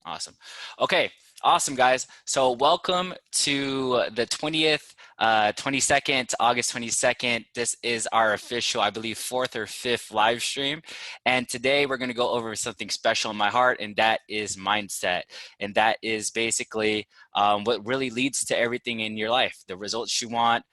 Awesome. Okay. Awesome, guys. So welcome to the 20th, 22nd, August 22nd. This is our official, I believe, fourth or fifth live stream. And today we're going to go over something special in my heart, and that is mindset. And that is basically what really leads to everything in your life, the results you want,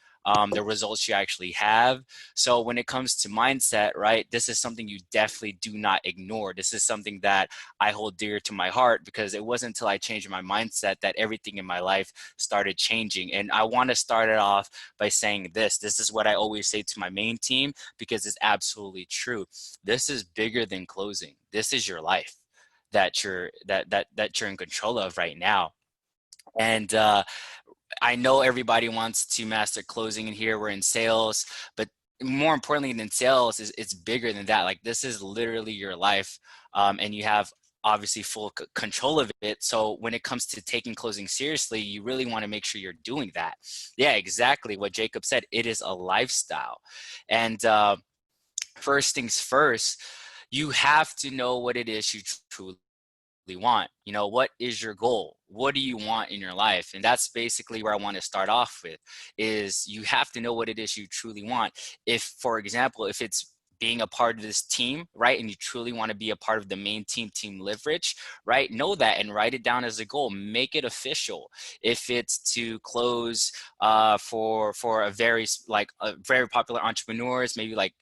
the results you actually have. So when it comes to mindset, right, this is something you definitely do not ignore. This is something that I hold dear to my heart because it wasn't until I changed my mindset that everything in my life started changing. And I want to start it off by saying this. This is what I always say to my main team because it's absolutely true. This is bigger than closing. This is your life that you're in control of right now. And I know everybody wants to master closing in here. We're in sales, but more importantly than sales is it's bigger than that. Like this is literally your life, and you have obviously full control of it. So when it comes to taking closing seriously, you really want to make sure you're doing that. Yeah, exactly what Jacob said. It is a lifestyle, and first things first, you have to know what it is you truly want. You know, what is your goal? What do you want in your life? And that's basically where I want to start off with is you have to know what it is you truly want. If, for example, if it's being a part of this team, right, and you truly want to be a part of the main team, Team Leverage, right, know that and write it down as a goal. Make it official. If it's to close for a very popular entrepreneurs, maybe like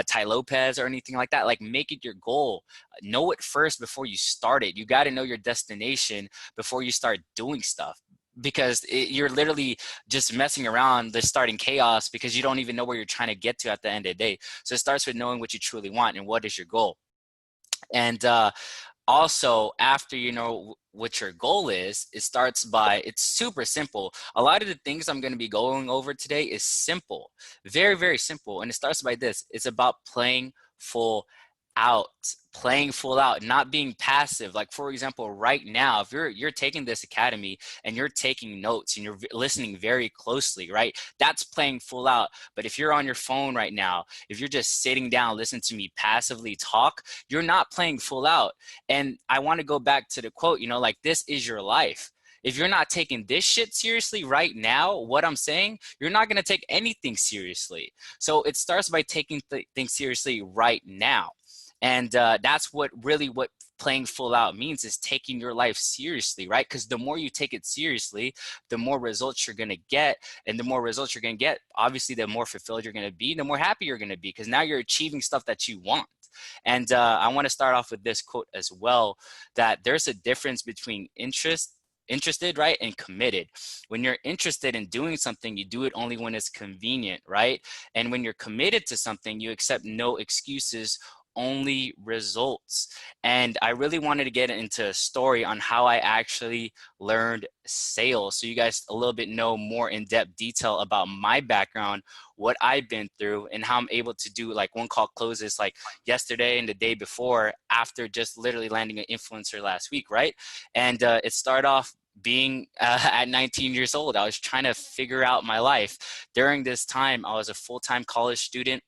Ty Lopez or anything like that, like make it your goal. Know it first before you start it. You got to know your destination before you start doing stuff because you're literally just messing around, just starting chaos because you don't even know where you're trying to get to at the end of the day. So it starts with knowing what you truly want and what is your goal. And also, after you know what your goal is, it starts by, it's super simple. A lot of the things I'm going to be going over today is simple, very, very simple. And it starts by this. It's about full out, playing full out, not being passive. Like for example, right now, if you're taking this academy and you're taking notes and you're listening very closely, right? That's playing full out. But if you're on your phone right now, if you're just sitting down, listening to me passively talk, you're not playing full out. And I want to go back to the quote, you know, like this is your life. If you're not taking this shit seriously right now, what I'm saying, you're not going to take anything seriously. So it starts by taking things seriously right now. And that's what playing full out means is taking your life seriously, right? Because the more you take it seriously, the more results you're going to get. And the more results you're going to get, obviously, the more fulfilled you're going to be, the more happy you're going to be because now you're achieving stuff that you want. And I want to start off with this quote as well, that there's a difference between interested, right, and committed. When you're interested in doing something, you do it only when it's convenient, right? And when you're committed to something, you accept no excuses, only results. And I really wanted to get into a story on how I actually learned sales. So you guys a little bit know more in-depth detail about my background, what I've been through, and how I'm able to do like one call closes like yesterday and the day before after just literally landing an influencer last week, right? And it started off being at 19 years old. I was trying to figure out my life. During this time, I was a full-time college student.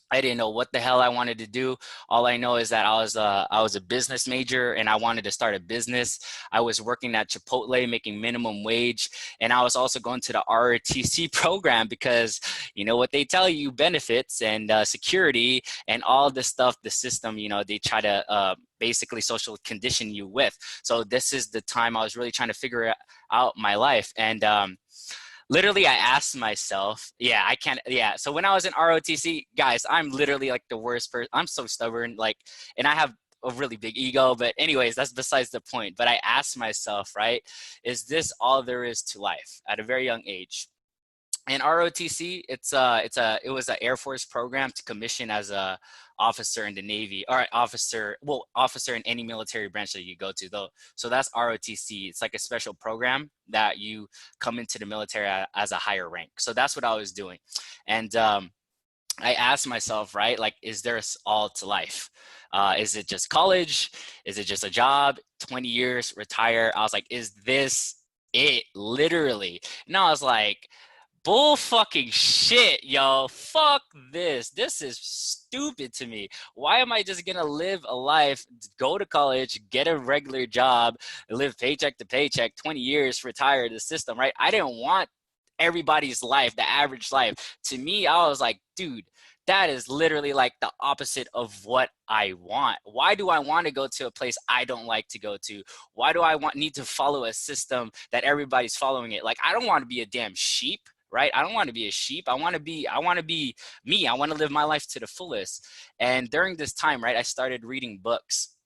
I didn't know what the hell I wanted to do. All I know is that I was a business major and I wanted to start a business. I was working at Chipotle making minimum wage, and I was also going to the ROTC program because you know what they tell you, benefits and security and all the stuff, the system, you know, they try to basically social condition you with. So this is the time I was really trying to figure out my life. And literally I asked myself, yeah, I can't, yeah. So when I was in ROTC, guys, I'm literally like the worst person. I'm so stubborn, like, and I have a really big ego, but anyways, that's besides the point. But I asked myself, right, is this all there is to life at a very young age? And ROTC, it was an Air Force program to commission as a officer in the Navy, or officer in any military branch that you go to though. So that's ROTC. It's like a special program that you come into the military as a higher rank. So that's what I was doing. And I asked myself, right, like, is there all to life? Is it just college? Is it just a job? 20 years, retire? I was like, is this it? Literally. And I was like, Bull fucking shit, yo. Fuck this. This is stupid to me. Why am I just gonna live a life, go to college, get a regular job, live paycheck to paycheck, 20 years, retire the system, right? I didn't want everybody's life, the average life. To me, I was like, dude, that is literally like the opposite of what I want. Why do I want to go to a place I don't like to go to? Why do I need to follow a system that everybody's following it? Like, I don't want to be a damn sheep, right? I don't want to be a sheep. I want to be me. I want to live my life to the fullest. And during this time, right, I started reading books.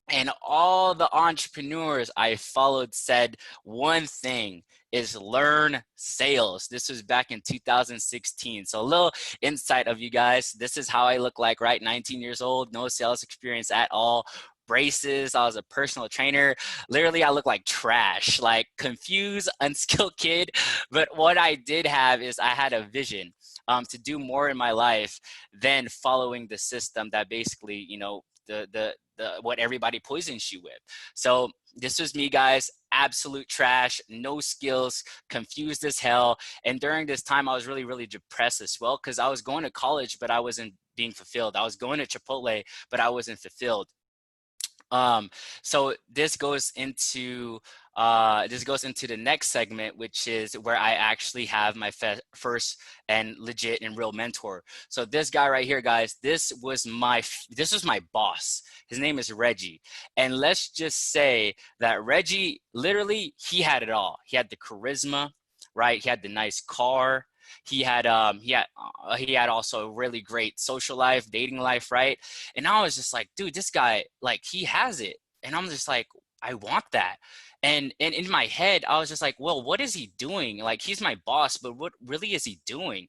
And all the entrepreneurs I followed said one thing is learn sales. This was back in 2016. So a little insight of you guys. This is how I look like, right? 19 years old, no sales experience at all. Braces. I was a personal trainer. Literally, I look like trash, like confused, unskilled kid. But what I did have is I had a vision to do more in my life than following the system that basically, you know, the what everybody poisons you with. So this was me, guys. Absolute trash, no skills, confused as hell. And during this time, I was really, really depressed as well because I was going to college, but I wasn't being fulfilled. I was going to Chipotle, but I wasn't fulfilled. Um, so this goes into the next segment, which is where I actually have my first and legit and real mentor. So this guy right here, guys, this was my boss. His name is Reggie, and let's just say that Reggie, literally, he had it all. He had the charisma, right? He had the nice car. He had also a really great social life, dating life, right? And I was just like, dude, this guy, like, he has it. And I'm just like, I want that. And in my head, I was just like, well, what is he doing? Like, he's my boss, but what really is he doing?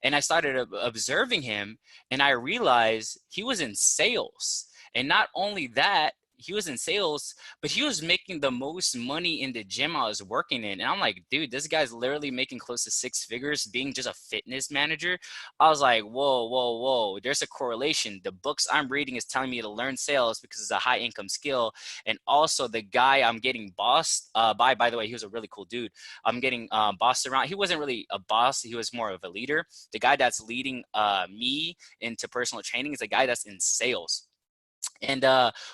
And I started observing him, and I realized he was in sales. And not only that, he was in sales, but he was making the most money in the gym I was working in. And I'm like, dude, this guy's literally making close to 6 figures being just a fitness manager. I was like, whoa, whoa, whoa, there's a correlation. The books I'm reading is telling me to learn sales because it's a high income skill. And also the guy I'm getting bossed by the way, he was a really cool dude. I'm getting bossed around. He wasn't really a boss. He was more of a leader. The guy that's leading me into personal training is a guy that's in sales. And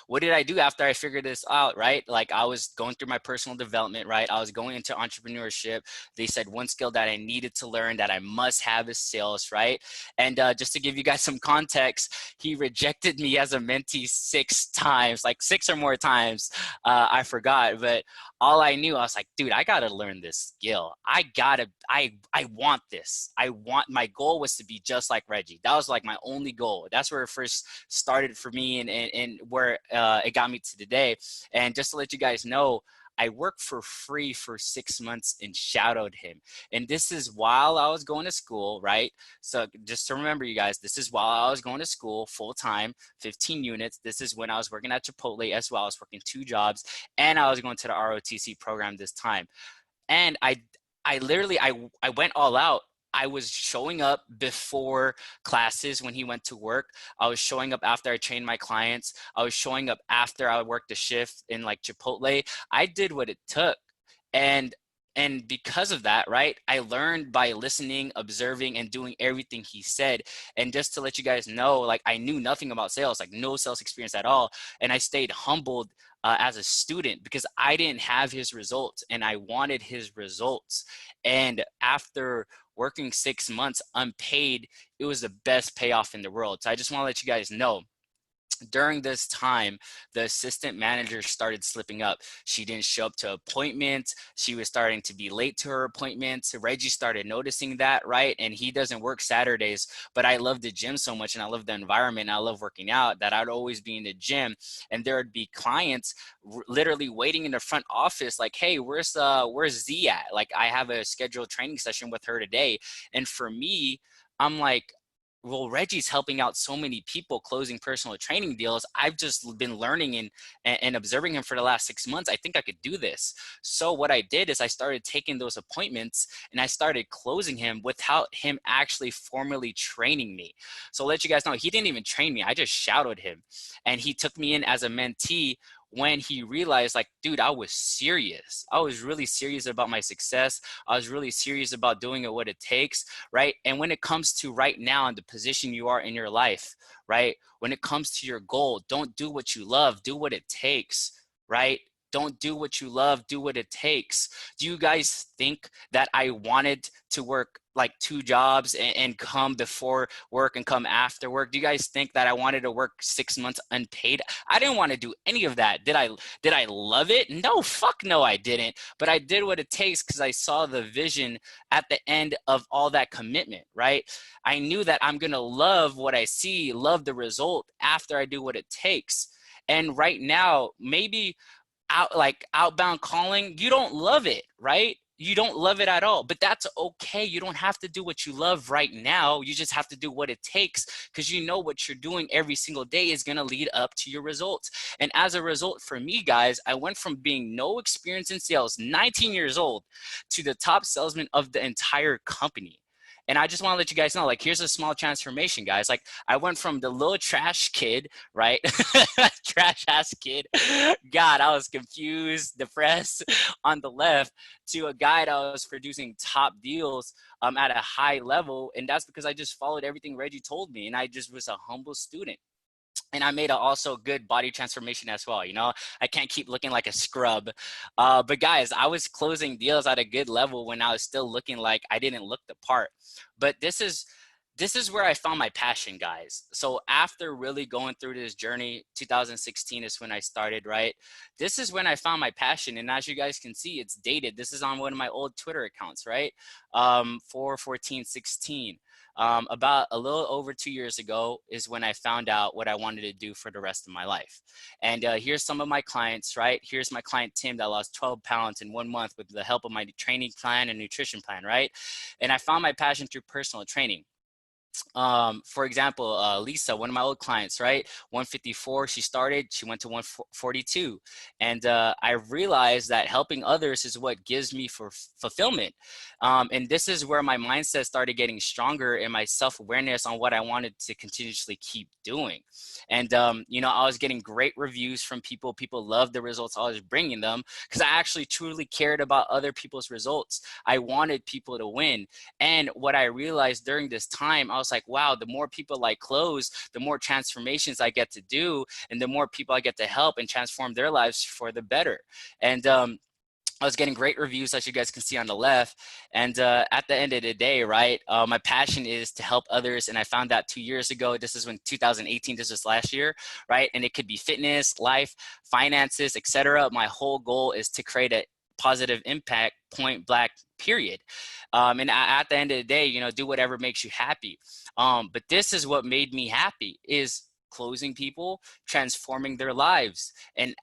what did I do after I figured this out, right? Like, I was going through my personal development, right? I was going into entrepreneurship. They said one skill that I needed to learn, that I must have, is sales, right? And just to give you guys some context, he rejected me as a mentee 6 times, like 6 or more times. I forgot, but all I knew, I was like, dude, I gotta learn this skill. I want this. My goal was to be just like Reggie. That was like my only goal. That's where it first started for me, and where it got me to today. And just to let you guys know, I worked for free for 6 months and shadowed him. And this is while I was going to school, right? So just to remember, you guys, this is while I was going to school full time, 15 units. This is when I was working at Chipotle as well. I was working 2 jobs, and I was going to the ROTC program this time. And I literally, I went all out. I was showing up before classes when he went to work. I was showing up after I trained my clients. I was showing up after I worked a shift in like Chipotle. I did what it took. And and because of that, right, I learned by listening, observing, and doing everything he said. And just to let you guys know, like, I knew nothing about sales, like no sales experience at all. And I stayed humbled as a student because I didn't have his results and I wanted his results. And after working 6 months unpaid, it was the best payoff in the world. So I just want to let you guys know, during this time, the assistant manager started slipping up. She didn't show up to appointments. She was starting to be late to her appointments. Reggie started noticing that, right? And he doesn't work Saturdays, but I love the gym so much and I love the environment and I love working out that I'd always be in the gym. And there would be clients literally waiting in the front office like, hey, where's Z at? Like, I have a scheduled training session with her today. And for me, I'm like, well, Reggie's helping out so many people closing personal training deals. I've just been learning and observing him for the last 6 months. I think I could do this. So what I did is I started taking those appointments and I started closing him without him actually formally training me. So I'll let you guys know, he didn't even train me. I just shadowed him and he took me in as a mentee when he realized, like, dude, I was serious. I was really serious about my success. I was really serious about doing it what it takes, right? And when it comes to right now in the position you are in your life, right? When it comes to your goal, don't do what you love, do what it takes, right? Don't do what you love, do what it takes. Do you guys think that I wanted to work like 2 jobs and come before work and come after work? Do you guys think that I wanted to work 6 months unpaid? I didn't want to do any of that. Did I love it? No, fuck no, I didn't. But I did what it takes because I saw the vision at the end of all that commitment, right? I knew that I'm gonna love what I see, love the result after I do what it takes. And right now, maybe outbound calling, you don't love it, right? You don't love it at all, but that's okay. You don't have to do what you love right now. You just have to do what it takes, because you know what you're doing every single day is going to lead up to your results. And as a result, for me, guys, I went from being no experience in sales, 19 years old, to the top salesman of the entire company. And I just want to let you guys know, like, here's a small transformation, guys. Like, I went from the little trash kid, right? Trash ass kid. God, I was confused, depressed on the left, to a guy that was producing top deals at a high level. And that's because I just followed everything Reggie told me. And I just was a humble student. And I made a also good body transformation as well. You know, I can't keep looking like a scrub. But guys, I was closing deals at a good level when I was still looking like I didn't look the part. But this is where I found my passion, guys. So after really going through this journey, 2016 is when I started, right? This is when I found my passion. And as you guys can see, it's dated. This is on one of my old Twitter accounts, right? 4/14/16. About a little over 2 years ago is when I found out what I wanted to do for the rest of my life. And here's some of my clients, right? Here's my client, Tim, that lost 12 pounds in 1 month with the help of my training plan and nutrition plan, right? And I found my passion through personal training. For example, Lisa, one of my old clients, right? 154, she started, she went to 142. And I realized that helping others is what gives me fulfillment. And this is where my mindset started getting stronger and my self-awareness on what I wanted to continuously keep doing. And, you know, I was getting great reviews from people. People loved the results I was bringing them because I actually truly cared about other people's results. I wanted people to win. And what I realized during this time, I was like, wow, the more people I close, the more transformations I get to do, and the more people I get to help and transform their lives for the better. And I was getting great reviews, as you guys can see on the left. And at the end of the day, right, my passion is to help others. And I found that 2 years ago. This is when 2018, this was last year, right? And it could be fitness, life, finances, etc. My whole goal is to create a positive impact, point blank, period. And at the end of the day, you know, do whatever makes you happy. But this is what made me happy, is closing people, transforming their lives, and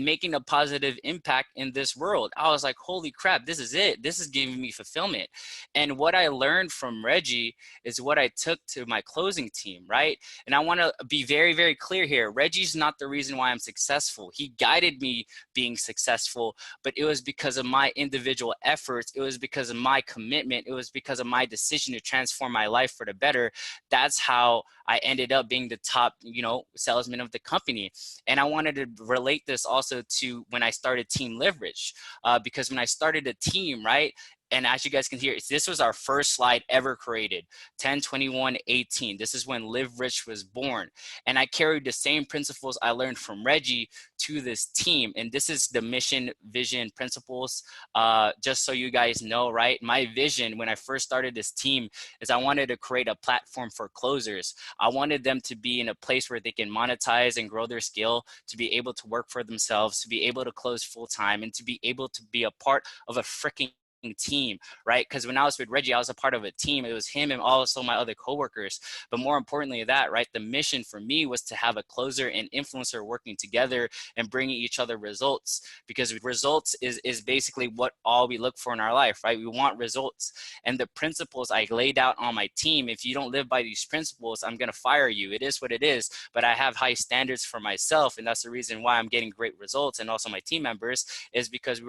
making a positive impact in this world. I was like, holy crap, this is it. This is giving me fulfillment. And what I learned from Reggie is what I took to my closing team, right? And I want to be very, very clear here. Reggie's not the reason why I'm successful. He guided me being successful, but it was because of my individual efforts. It was because of my commitment. It was because of my decision to transform my life for the better. That's how I ended up being the top, you know, salesman of the company. And I wanted to relate this also to when I started Team Leverage, because when I started a team, right, and as you guys can hear, this was our first slide ever created, 10/21/18. This is when Live Rich was born. And I carried the same principles I learned from Reggie to this team. And this is the mission, vision, principles. Just so you guys know, right? My vision when I first started this team is I wanted to create a platform for closers. I wanted them to be in a place where they can monetize and grow their skill, to be able to work for themselves, to be able to close full time, and to be able to be a part of a freaking team, right? Because when I was with Reggie, I was a part of a team. It was him and also my other coworkers. But more importantly that, right, the mission for me was to have a closer and influencer working together and bringing each other results, because results is basically what all we look for in our life, right? We want results. And the principles I laid out on my team, if you don't live by these principles, I'm going to fire you. It is what it is. But I have high standards for myself, and that's the reason why I'm getting great results, and also my team members, is because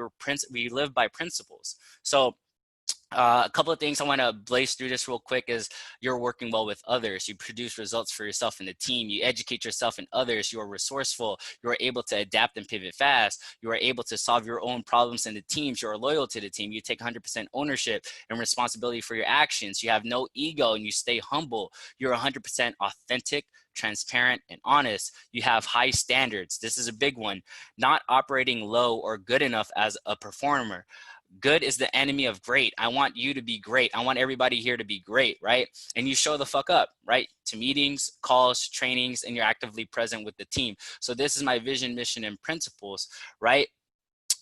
we live by principles. So A couple of things I want to blaze through this real quick is you're working well with others. You produce results for yourself and the team. You educate yourself and others. You are resourceful. You are able to adapt and pivot fast. You are able to solve your own problems in the teams. You are loyal to the team. You take 100% ownership and responsibility for your actions. You have no ego and you stay humble. You're 100% authentic, transparent, and honest. You have high standards. This is a big one. Not operating low or good enough as a performer. Good is the enemy of great. I want you to be great. I want everybody here to be great, right? And you show the fuck up, right? To meetings, calls, trainings, and you're actively present with the team. So this is my vision, mission, and principles, right?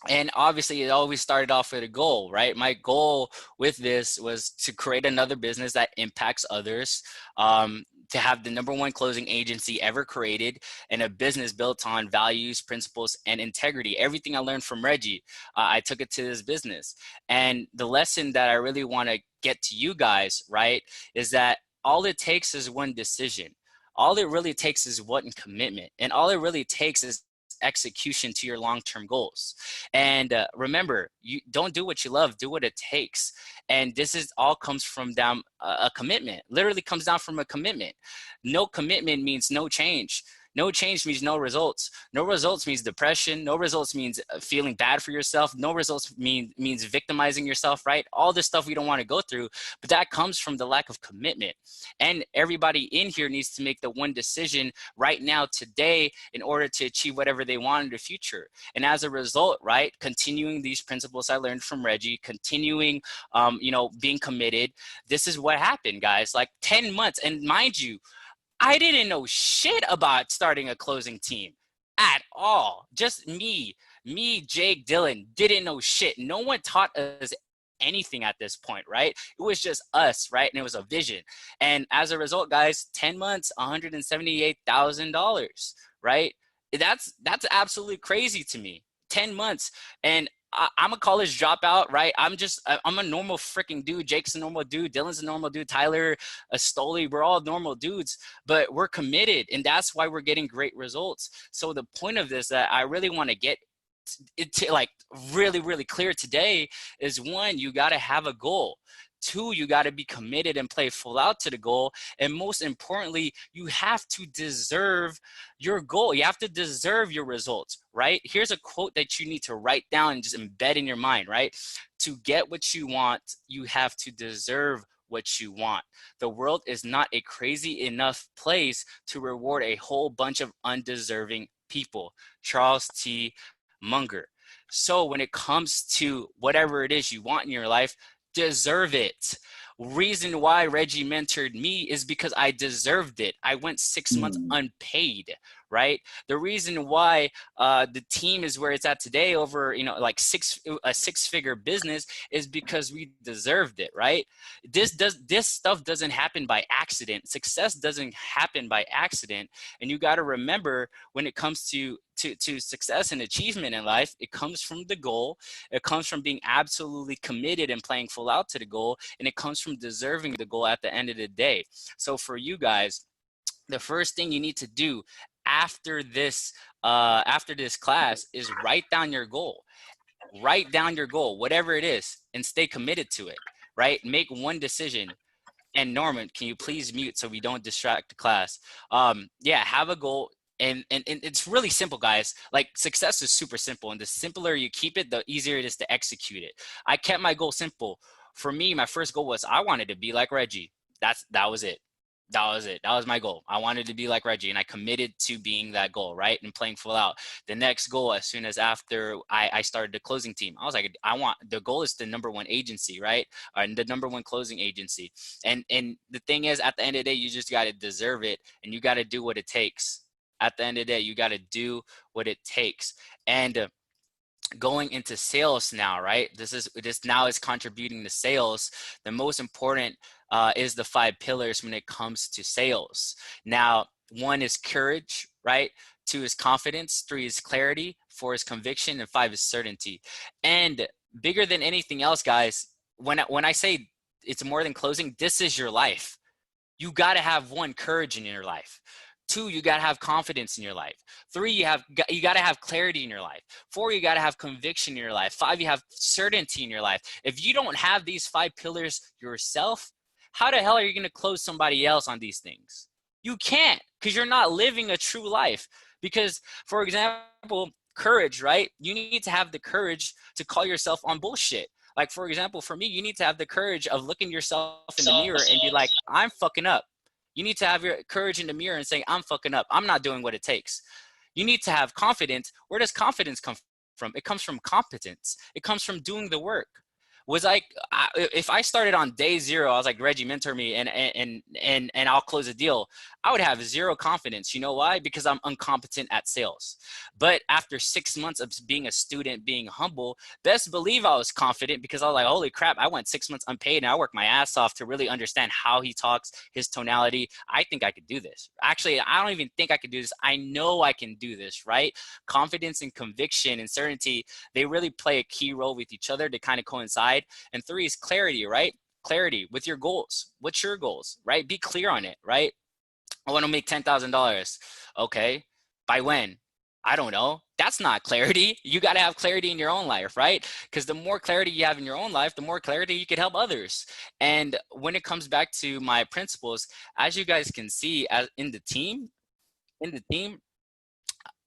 And obviously it always started off with a goal, right? My goal with this was to create another business that impacts others, to have the #1 closing agency ever created, and a business built on values, principles, and integrity. Everything I learned from Reggie, I took it to this business. And the lesson that I really want to get to you guys, right, is that all it takes is one decision. All it really takes is one commitment. And all it really takes is execution to your long-term goals. And remember, you don't do what you love, do what it takes. And this is all comes from down a commitment. Literally comes down from a commitment. No commitment means no change. No change means no results. No results means depression. No results means feeling bad for yourself. No results means victimizing yourself, right? All this stuff we don't want to go through, but that comes from the lack of commitment. And everybody in here needs to make the one decision right now, today, in order to achieve whatever they want in the future. And as a result, right, continuing these principles I learned from Reggie, continuing, being committed. This is what happened, guys. Like 10 months, and mind you, I didn't know shit about starting a closing team at all. Just me, Jake, Dylan, didn't know shit. No one taught us anything at this point, right? It was just us, right? And it was a vision. And as a result, guys, 10 months, $178,000, right? That's absolutely crazy to me. 10 months. And I'm a college dropout, right? I'm a normal freaking dude. Jake's a normal dude. Dylan's a normal dude. Tyler, Stoli, we're all normal dudes, but we're committed. And that's why we're getting great results. So the point of this that I really want to get it to, like, really, really clear today is, one, you got to have a goal. Two, you got to be committed and play full out to the goal. And most importantly, you have to deserve your goal. You have to deserve your results, right? Here's a quote that you need to write down and just embed in your mind, right? To get what you want, you have to deserve what you want. The world is not a crazy enough place to reward a whole bunch of undeserving people. Charles T. Munger. So when it comes to whatever it is you want in your life, deserve it. Reason why Reggie mentored me is because I deserved it. I went 6 months unpaid, right? The reason why the team is where it's at today, over like a six-figure business, is because we deserved it, right? This stuff doesn't happen by accident. Success doesn't happen by accident. And you got to remember, when it comes to success and achievement in life, it comes from the goal. It comes from being absolutely committed and playing full out to the goal, and it comes from deserving the goal at the end of the day. So for you guys, the first thing you need to do after this class is write down your goal. Write down your goal, whatever it is, and stay committed to it, right? Make one decision. And Norman, can you please mute so we don't distract the class? Yeah, have a goal. And it's really simple, guys. Like, success is super simple, and the simpler you keep it, the easier it is to execute it. I kept my goal simple. For me, my first goal was I wanted to be like Reggie. That was it. That was it. That was my goal. I wanted to be like Reggie, and I committed to being that goal, right? And playing full out. The next goal, as soon as after I started the closing team, I was like, the goal is the #1 agency, right? And the #1 closing agency. And the thing is, at the end of the day, you just got to deserve it, and you got to do what it takes. At the end of the day, you got to do what it takes. And going into sales now, right? This now is contributing to sales. The most important is the 5 pillars when it comes to sales. Now, 1 is courage, right? 2 is confidence. 3 is clarity. 4 is conviction, and 5 is certainty. And bigger than anything else, guys, when I say it's more than closing, this is your life. You got to have 1, courage in your life. 2, you got to have confidence in your life. 3, you got to have clarity in your life. 4, you got to have conviction in your life. 5, you have certainty in your life. If you don't have these 5 pillars yourself, how the hell are you going to close somebody else on these things? You can't, because you're not living a true life. Because, for example, courage, right? You need to have the courage to call yourself on bullshit. Like, for example, for me, you need to have the courage of looking yourself in the mirror and be like, I'm fucking up. You need to have your courage in the mirror and say, I'm fucking up. I'm not doing what it takes. You need to have confidence. Where does confidence come from? It comes from competence. It comes from doing the work. If I started on day 0, I was like, Reggie, mentor me and I'll close a deal, I would have 0 confidence. You know why? Because I'm incompetent at sales. But after 6 months of being a student, being humble, best believe I was confident, because I was like, holy crap, I went 6 months unpaid and I worked my ass off to really understand how he talks, his tonality. I think I could do this. Actually, I don't even think I could do this. I know I can do this, right? Confidence and conviction and certainty, they really play a key role with each other to kind of coincide. And 3 is clarity, right? Clarity with your goals. What's your goals, right? Be clear on it, right? I want to make $10,000. Okay. By when? I don't know. That's not clarity. You got to have clarity in your own life, right? Because the more clarity you have in your own life, the more clarity you can help others. And when it comes back to my principles, as you guys can see, in the team,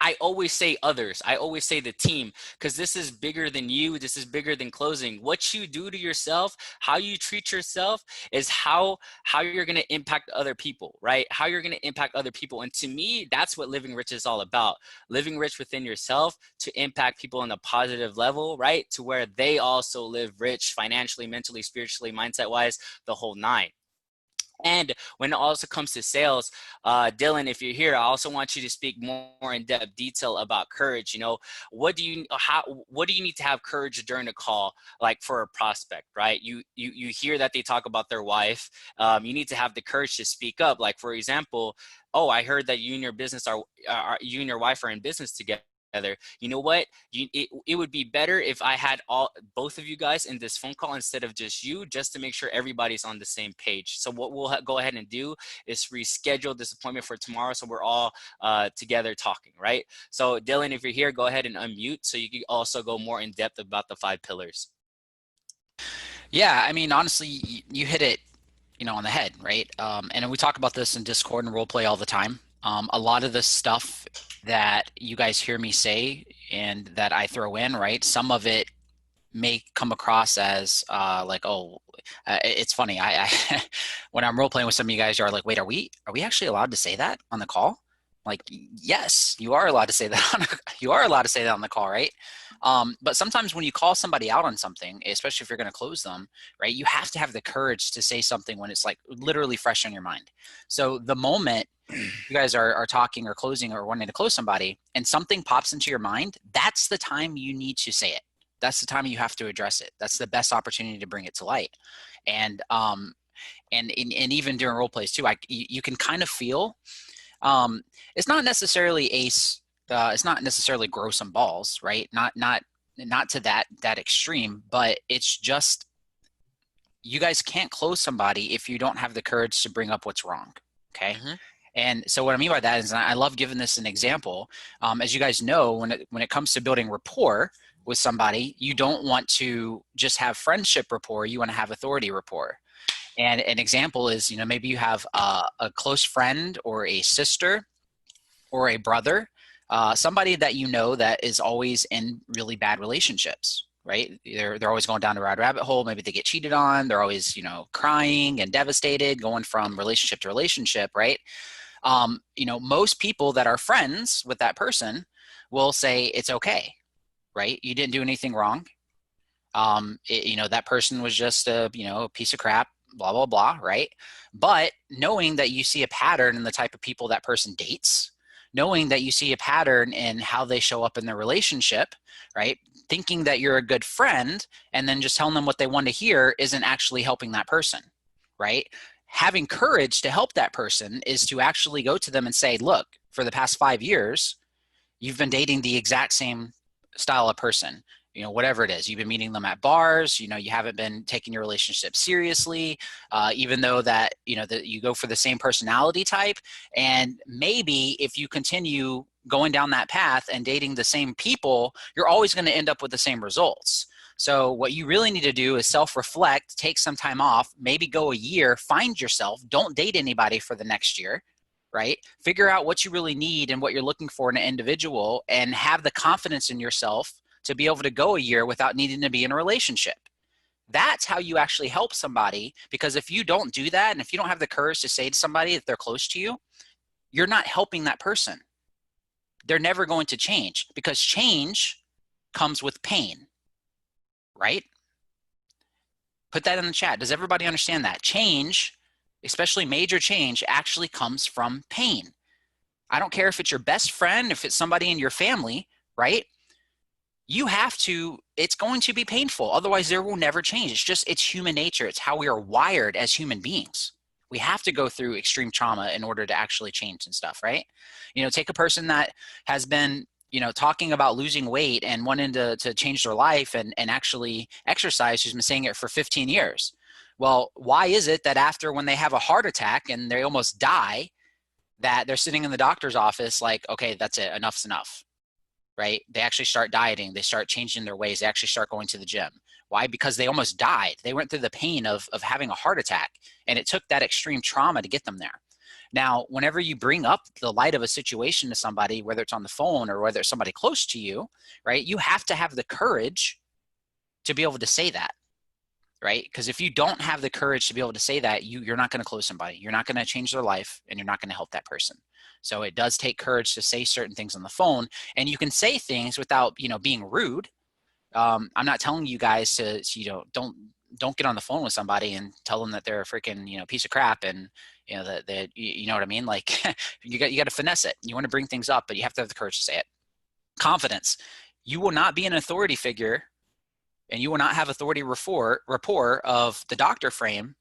I always say others. I always say the team, because this is bigger than you. This is bigger than closing. What you do to yourself, how you treat yourself, is how you're going to impact other people, right? How you're going to impact other people. And to me, that's what living rich is all about. Living rich within yourself to impact people on a positive level, right? To where they also live rich financially, mentally, spiritually, mindset-wise, the whole 9. And when it also comes to sales, Dylan, if you're here, I also want you to speak more in depth detail about courage. You know, what do you need to have courage during a call, like for a prospect, right? You hear that they talk about their wife. You need to have the courage to speak up. Like, for example, oh, I heard that you and your wife are in business together. You know what? It would be better if I had both of you guys in this phone call instead of just you, just to make sure everybody's on the same page. So what we'll go ahead and do is reschedule this appointment for tomorrow, so we're all together talking, right? So Dylan, if you're here, go ahead and unmute so you can also go more in depth about the 5 pillars. Yeah, I mean, honestly, you hit it, on the head, right? And we talk about this in Discord and Roleplay all the time. A lot of the stuff that you guys hear me say and that I throw in, right? Some of it may come across as it's funny. I when I'm role playing with some of you guys, you're like, wait, are we actually allowed to say that on the call? Like, yes, you are allowed to say that. You are allowed to say that on the call, right? But sometimes when you call somebody out on something, especially if you're going to close them, right, you have to have the courage to say something when it's like literally fresh on your mind. So the moment you guys are talking or closing or wanting to close somebody and something pops into your mind, that's the time you need to say it. That's the time you have to address it. That's the best opportunity to bring it to light. And even during role plays too, you can kind of feel, it's not necessarily it's not necessarily grow some balls, right? Not to that extreme, but it's just, you guys can't close somebody if you don't have the courage to bring up what's wrong. Okay. Mm-hmm. And so what I mean by that is, I love giving this an example. As you guys know, when it comes to building rapport with somebody, you don't want to just have friendship rapport. You want to have authority rapport. And an example is, maybe you have a close friend or a sister or a brother, somebody that that is always in really bad relationships, right? They're always going down a rabbit hole. Maybe they get cheated on. They're always, crying and devastated, going from relationship to relationship, right? Most people that are friends with that person will say it's okay, right? You didn't do anything wrong. That person was just a piece of crap, blah, blah, blah, right? But knowing that you see a pattern in the type of people that person dates, knowing that you see a pattern in how they show up in their relationship, right? Thinking that you're a good friend and then just telling them what they want to hear isn't actually helping that person, right? Having courage to help that person is to actually go to them and say, look, for the past 5 years, you've been dating the exact same style of person. whatever it is. You've been meeting them at bars, you haven't been taking your relationship seriously, even though that, that you go for the same personality type. And maybe if you continue going down that path and dating the same people, you're always going to end up with the same results. So what you really need to do is self-reflect, take some time off, maybe go a year, find yourself, don't date anybody for the next year, right? Figure out what you really need and what you're looking for in an individual, and have the confidence in yourself to be able to go a year without needing to be in a relationship. That's how you actually help somebody, because if you don't do that, and if you don't have the courage to say to somebody that they're close to you, you're not helping that person. They're never going to change, because change comes with pain, right? Put that in the chat. Does everybody understand that? Change, especially major change, actually comes from pain. I don't care if it's your best friend, if it's somebody in your family, right? You have to, it's going to be painful. Otherwise, there will never change. It's human nature. It's how we are wired as human beings. We have to go through extreme trauma in order to actually change and stuff, right? Take a person that has been, talking about losing weight and wanting to change their life and actually exercise, who's been saying it for 15 years. Well, why is it that after, when they have a heart attack and they almost die, that they're sitting in the doctor's office like, okay, that's it, enough's enough, right? They actually start dieting. They start changing their ways. They actually start going to the gym. Why? Because they almost died. They went through the pain of having a heart attack, and it took that extreme trauma to get them there. Now, whenever you bring up the light of a situation to somebody, whether it's on the phone or whether it's somebody close to you, right, you have to have the courage to be able to say that, right? Because if you don't have the courage to be able to say that, you're not going to close somebody. You're not going to change their life, and you're not going to help that person. So it does take courage to say certain things on the phone, and you can say things without, being rude. I'm not telling you guys to, don't get on the phone with somebody and tell them that they're a freaking, piece of crap, and that you know what I mean? Like you got to finesse it. You want to bring things up, but you have to have the courage to say it. Confidence. You will not be an authority figure, and you will not have authority rapport of the doctor frame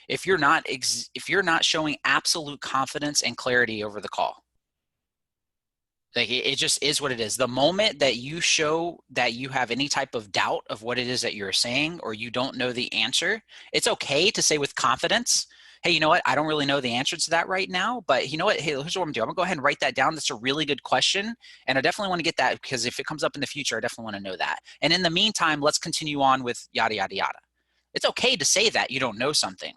if you're not showing absolute confidence and clarity over the call. Like, it just is what it is. The moment that you show that you have any type of doubt of what it is that you're saying, or you don't know the answer, it's okay to say with confidence, hey, you know what? I don't really know the answer to that right now, but you know what? Hey, here's what I'm doing. I'm gonna go ahead and write that down. That's a really good question. And I definitely want to get that, because if it comes up in the future, I definitely want to know that. And in the meantime, let's continue on with yada, yada, yada. It's okay to say that you don't know something.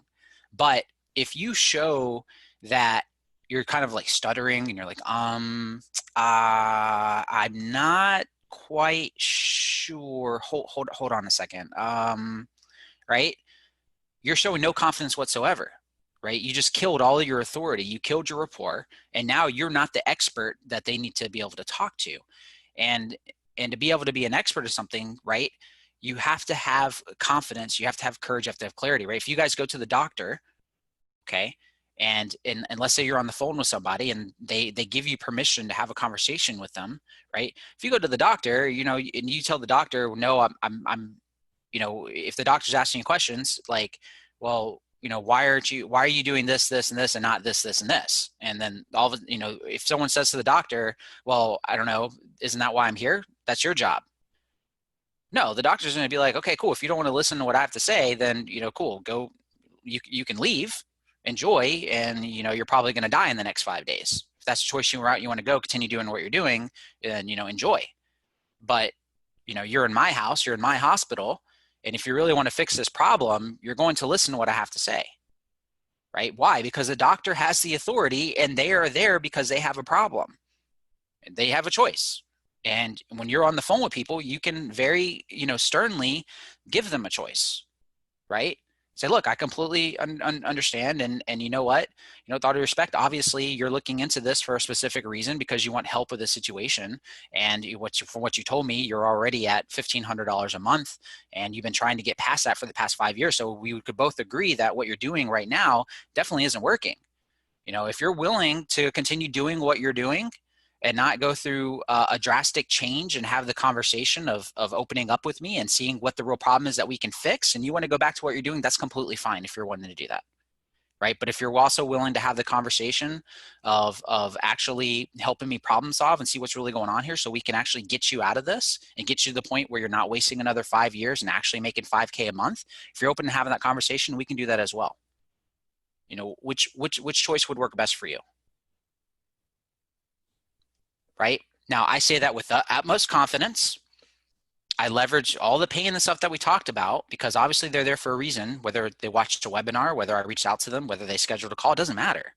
But if you show that you're kind of like stuttering and you're like, I'm not quite sure. Hold on a second. Right? You're showing no confidence whatsoever, right? You just killed all of your authority. You killed your rapport, and now you're not the expert that they need to be able to talk to. And to be able to be an expert of something, right? You have to have confidence. You have to have courage. You have to have clarity, right? If you guys go to the doctor, okay, and let's say you're on the phone with somebody and they give you permission to have a conversation with them, right? If you go to the doctor, and you tell the doctor, no, I'm if the doctor's asking you questions like, well, why are you doing this, and this, and not this, and this? And then all of if someone says to the doctor, well, I don't know, isn't that why I'm here? That's your job. No, the doctor's going to be like, okay, cool. If you don't want to listen to what I have to say, then, cool, go, you can leave, enjoy, and, you're probably going to die in the next 5 days. If that's the choice you want to go, continue doing what you're doing, and, enjoy. But, you're in my house, you're in my hospital. And if you really want to fix this problem, you're going to listen to what I have to say, right? Why? Because the doctor has the authority, and they are there because they have a problem. They have a choice. And when you're on the phone with people, you can very, sternly give them a choice, right? Say, look, I completely understand. And you know what? With all due respect, obviously you're looking into this for a specific reason, because you want help with the situation. And from what you told me, you're already at $1,500 a month, and you've been trying to get past that for the past 5 years. So we could both agree that what you're doing right now definitely isn't working. If you're willing to continue doing what you're doing and not go through a drastic change and have the conversation of opening up with me and seeing what the real problem is that we can fix, and you want to go back to what you're doing, that's completely fine if you're wanting to do that. right? But if you're also willing to have the conversation of actually helping me problem solve and see what's really going on here so we can actually get you out of this and get you to the point where you're not wasting another 5 years and actually making 5K a month, if you're open to having that conversation, we can do that as well. You know, which choice would work best for you? Right? Now, I say that with the utmost confidence. I leverage all the pain and stuff that we talked about because obviously they're there for a reason, whether they watched a webinar, whether I reached out to them, whether they scheduled a call, it doesn't matter.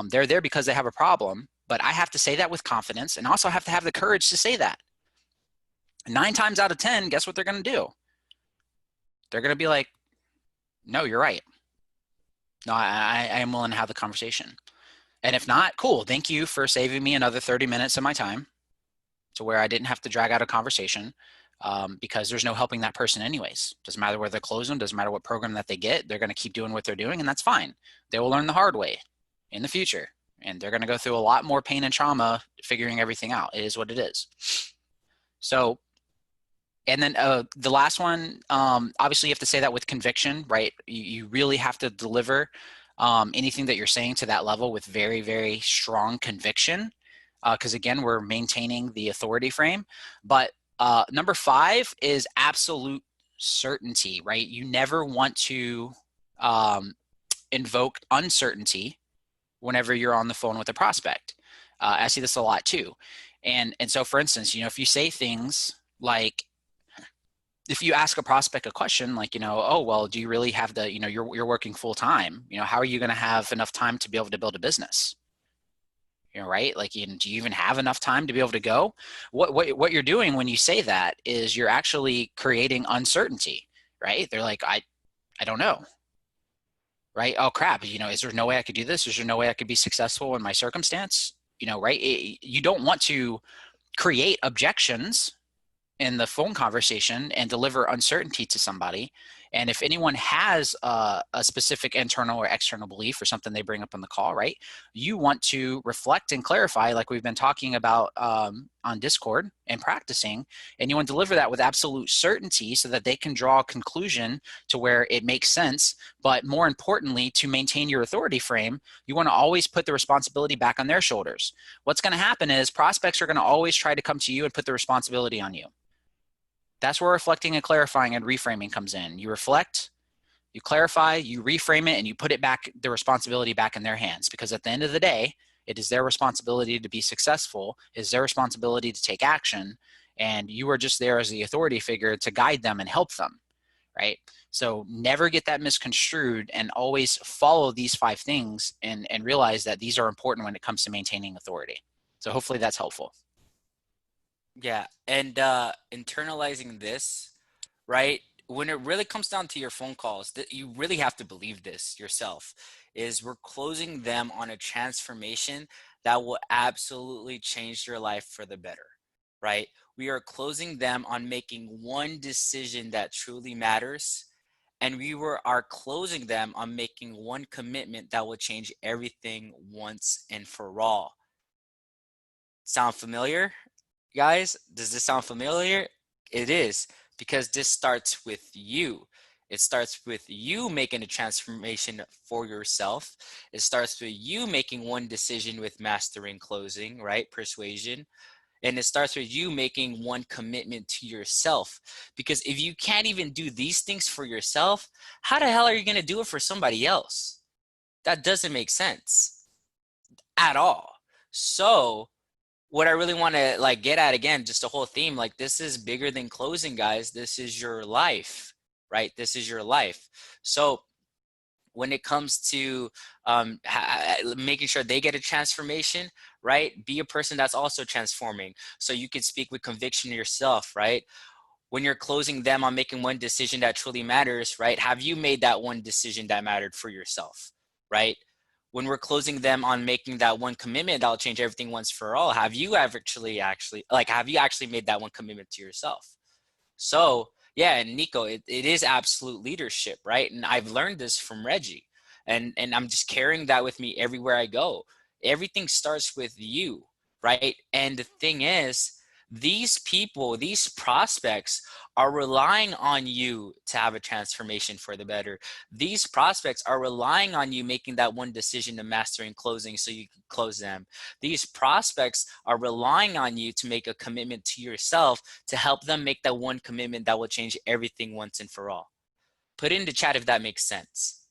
They're there because they have a problem, but I have to say that with confidence and also have to have the courage to say that. 9 times out of 10, guess what they're going to do? They're going to be like, no, you're right. No, I am willing to have the conversation. And if not, cool. Thank you for saving me another 30 minutes of my time to where I didn't have to drag out a conversation because there's no helping that person anyways. Doesn't matter where they're closing, doesn't matter what program that they get, they're going to keep doing what they're doing, and that's fine. They will learn the hard way in the future, and they're going to go through a lot more pain and trauma figuring everything out. It is what it is. So, and then the last one, obviously you have to say that with conviction, right? You really have to deliver anything that you're saying to that level with very, very strong conviction. Because again, we're maintaining the authority frame. But number 5 is absolute certainty, right? You never want to invoke uncertainty whenever you're on the phone with a prospect. I see this a lot too. And so for instance, you know, if you say things like, if you ask a prospect a question like, you know, oh, well, do you really have the, you know, you're working full time, you know, how are you going to have enough time to be able to build a business? You know, right? Like, do you even have enough time to be able to go? What you're doing when you say that is you're actually creating uncertainty, right? They're like, I don't know, right? Oh crap, you know, is there no way I could do this? Is there no way I could be successful in my circumstance? You know, right? You don't want to create objections in the phone conversation and deliver uncertainty to somebody. And if anyone has a specific internal or external belief or something they bring up on the call, right, you want to reflect and clarify like we've been talking about on Discord and practicing, and you want to deliver that with absolute certainty so that they can draw a conclusion to where it makes sense. But more importantly, to maintain your authority frame, you want to always put the responsibility back on their shoulders. What's going to happen is prospects are going to always try to come to you and put the responsibility on you. That's where reflecting and clarifying and reframing comes in. You reflect, you clarify, you reframe it, and you put it back, the responsibility back in their hands. Because at the end of the day, it is their responsibility to be successful, it is their responsibility to take action, and you are just there as the authority figure to guide them and help them, right? So never get that misconstrued and always follow these 5 things and realize that these are important when it comes to maintaining authority. So hopefully that's helpful. Yeah, and internalizing this, right? When it really comes down to your phone calls, that you really have to believe this yourself, is we're closing them on a transformation that will absolutely change your life for the better, right? We are closing them on making one decision that truly matters, and are closing them on making one commitment that will change everything once and for all. Sound familiar? Guys, does this sound familiar? It is, because this starts with you. It starts with you making a transformation for yourself. It starts with you making one decision with mastering closing, right? Persuasion. And it starts with you making one commitment to yourself. Because if you can't even do these things for yourself, how the hell are you going to do it for somebody else? That doesn't make sense at all. So what I really want to like get at, again, just the whole theme, like this is bigger than closing, guys. This is your life, right? This is your life. So when it comes to making sure they get a transformation, right? Be a person that's also transforming. So you can speak with conviction yourself, right? When you're closing them on making one decision that truly matters, right? Have you made that one decision that mattered for yourself, right? When we're closing them on making that one commitment that'll change everything once for all, have you actually made that one commitment to yourself? So yeah, and Nico, it is absolute leadership, right? And I've learned this from Reggie, and I'm just carrying that with me everywhere I go. Everything starts with you, right? And the thing is, these people, these prospects are relying on you to have a transformation for the better. These prospects are relying on you making that one decision to mastering closing so you can close them. These prospects are relying on you to make a commitment to yourself to help them make that one commitment that will change everything once and for all. Put it in the chat if that makes sense.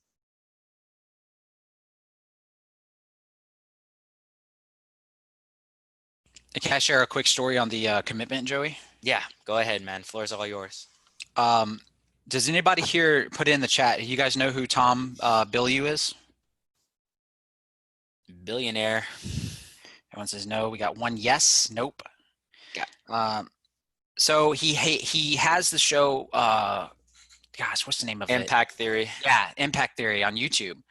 Can I share a quick story on the commitment, Joey? Yeah, go ahead, man. Floor's all yours. Does anybody here put in the chat? You guys know who Tom Bilyeu is? Billionaire. Everyone says no. We got one yes. Nope. Yeah. So he has the show. Gosh, what's the name of it? Impact Theory. Yeah, Impact Theory on YouTube.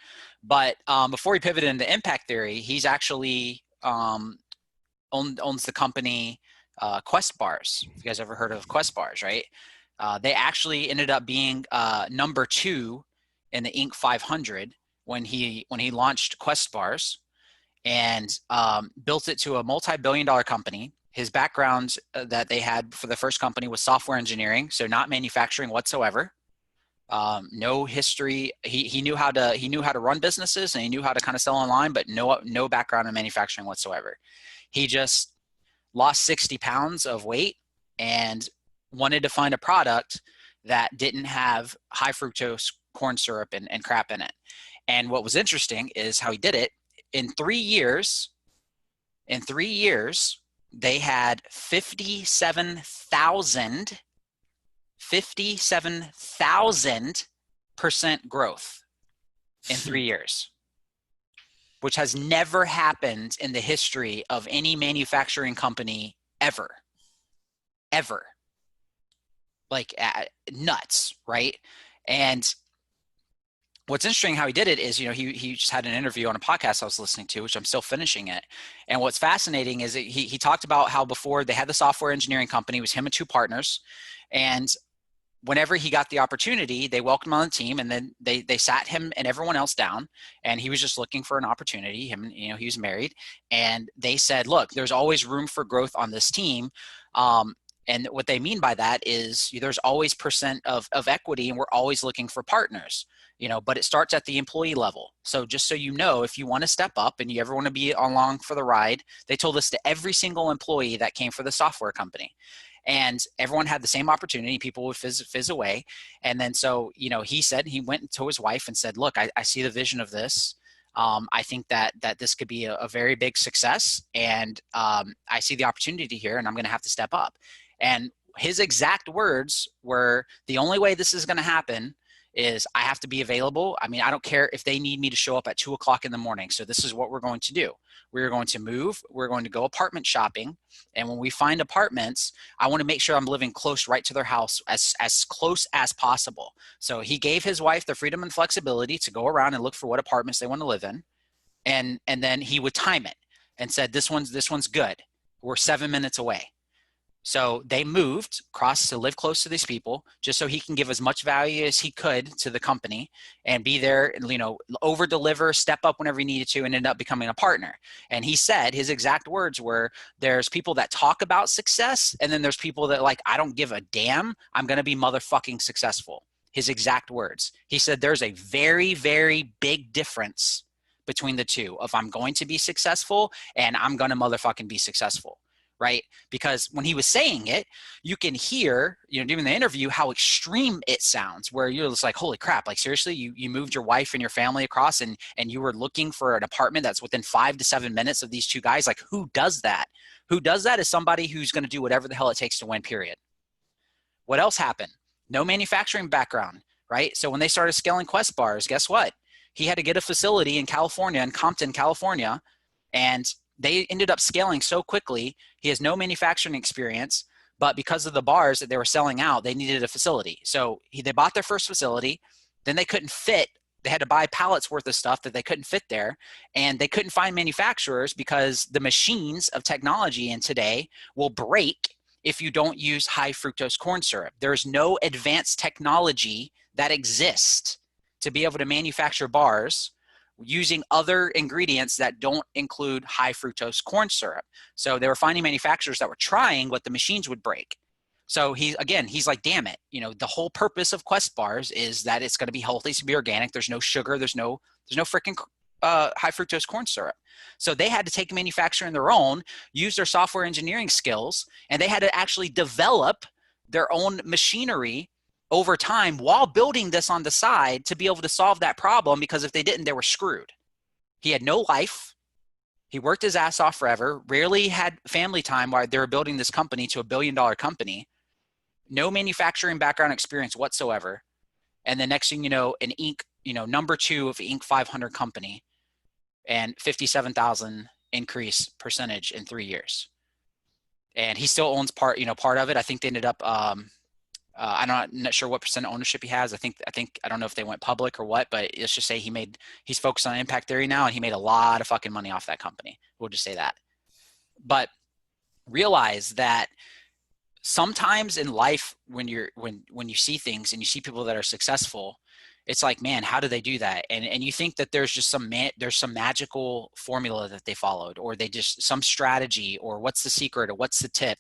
But before he pivoted into Impact Theory, he's actually owns the company Quest Bars. You guys ever heard of Quest Bars, right? They actually ended up being number 2 in the Inc. 500 when he launched Quest Bars, and built it to a multi-billion-dollar company. His background that they had for the first company was software engineering, so not manufacturing whatsoever. No history. He knew how to run businesses, and he knew how to kind of sell online, but no background in manufacturing whatsoever. He just lost 60 pounds of weight and wanted to find a product that didn't have high fructose corn syrup and crap in it. And what was interesting is how he did it. In 3 years, they had 57,000% growth in 3 years, which has never happened in the history of any manufacturing company ever. Like nuts, right? And what's interesting how he did it is, he just had an interview on a podcast I was listening to, which I'm still finishing it. And what's fascinating is that he talked about how before they had the software engineering company, it was him and 2 partners. And whenever he got the opportunity, they welcomed him on the team, and then they sat him and everyone else down, and he was just looking for an opportunity. He was married, and they said, look, there's always room for growth on this team. And what they mean by that is there's always percent of equity, and we're always looking for partners, but it starts at the employee level. So just so you know, if you want to step up and you ever want to be along for the ride, they told this to every single employee that came for the software company. And everyone had the same opportunity. People would fizz away. And then so, he said, he went to his wife and said, look, I see the vision of this. I think that this could be a very big success. And I see the opportunity here, and I'm going to have to step up. And his exact words were, the only way this is going to happen is I have to be available. I mean, I don't care if they need me to show up at 2 o'clock in the morning. So this is what we're going to do. We're going to move. We're going to go apartment shopping. And when we find apartments, I want to make sure I'm living close right to their house, as close as possible. So he gave his wife the freedom and flexibility to go around and look for what apartments they want to live in. And then he would time it and said, this one's good. We're 7 minutes away. So they moved across to live close to these people, just so he can give as much value as he could to the company and be there, over deliver, step up whenever he needed to, and end up becoming a partner. And he said his exact words were, there's people that talk about success, and then there's people that I don't give a damn. I'm going to be motherfucking successful. His exact words. He said there's a very, very big difference between the two of I'm going to be successful and I'm going to motherfucking be successful. Right? Because when he was saying it, you can hear, during the interview, how extreme it sounds, where you're just like, holy crap, seriously, you moved your wife and your family across and you were looking for an apartment that's within 5 to 7 minutes of these 2 guys. Who does that? Who does that is somebody who's going to do whatever the hell it takes to win, period. What else happened? No manufacturing background, right? So when they started scaling Quest Bars, guess what? He had to get a facility in California, in Compton, California, and they ended up scaling so quickly. He has no manufacturing experience, but because of the bars that they were selling out, they needed a facility. So they bought their first facility, then they couldn't fit. They had to buy pallets worth of stuff that they couldn't fit there, and they couldn't find manufacturers because the machines of technology in today will break if you don't use high fructose corn syrup. There's no advanced technology that exists to be able to manufacture bars using other ingredients that don't include high fructose corn syrup. So they were finding manufacturers that were trying, but the machines would break. So he's like, damn it. The whole purpose of Quest bars is that it's going to be healthy, it's going to be organic. There's no sugar. There's no freaking high fructose corn syrup. So they had to take a manufacturer in their own, use their software engineering skills, and they had to actually develop their own machinery over time while building this on the side to be able to solve that problem, because if they didn't, they were screwed. He had no life. He worked his ass off forever, rarely had family time while they were building this company to $1 billion company, no manufacturing background experience whatsoever. And the next thing you know, an Inc., number 2 of Inc. 500 company, and 57,000 increase percentage in 3 years. And he still owns part of it. I think they ended up, I'm not sure what percent ownership he has. I don't know if they went public or what, but let's just say he's focused on impact theory now, and he made a lot of fucking money off that company. We'll just say that. But realize that sometimes in life, when you see things and you see people that are successful, it's like, man, how do they do that? And you think that there's just some magical formula that they followed, or they just some strategy, or what's the secret, or what's the tip,